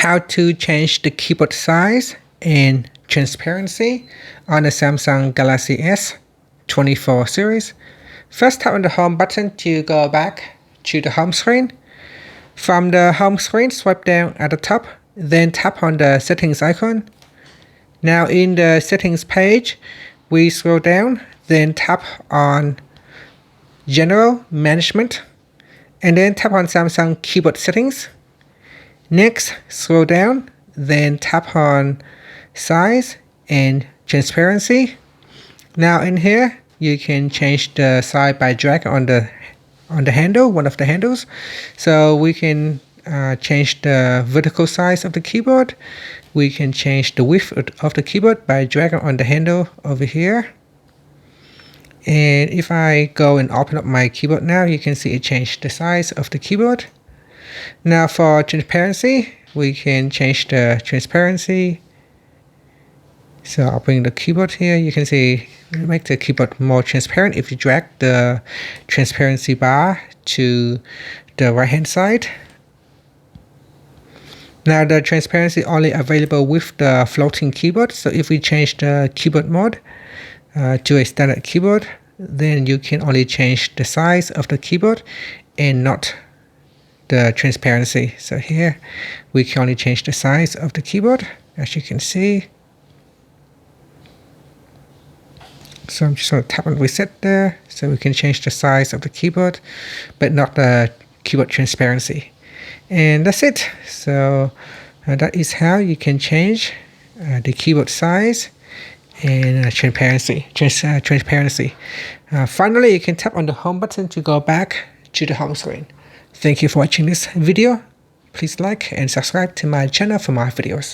how to change the keyboard size and transparency on the Samsung Galaxy S24 series. First, tap on the home button to go back to the home screen. From the home screen, swipe down at the top, then tap on the settings icon. Now in the settings page, we scroll down, then tap on General Management, and then tap on Samsung Keyboard Settings. Next, scroll down, then tap on Size and Transparency. Now in here, you can change the size by drag on the handle, one of the handles. So we can change the vertical size of the keyboard. We can change the width of the keyboard by dragging on the handle over here. And if I go and open up my keyboard now, you can see it changed the size of the keyboard. Now for transparency, we can change the transparency. So I'll bring the keyboard here. You can see make the keyboard more transparent if you drag the transparency bar to the right hand side. Now the transparency only available with the floating keyboard. So if we change the keyboard mode to a standard keyboard, then you can only change the size of the keyboard and not the transparency. So here we can only change the size of the keyboard, as you can see. So I'm just going to tap on reset there, so we can change the size of the keyboard, but not the keyboard transparency. And that's it. So that is how you can change the keyboard size and transparency. Finally, you can tap on the home button to go back to the home screen. Thank you for watching this video. Please like and subscribe to my channel for more videos.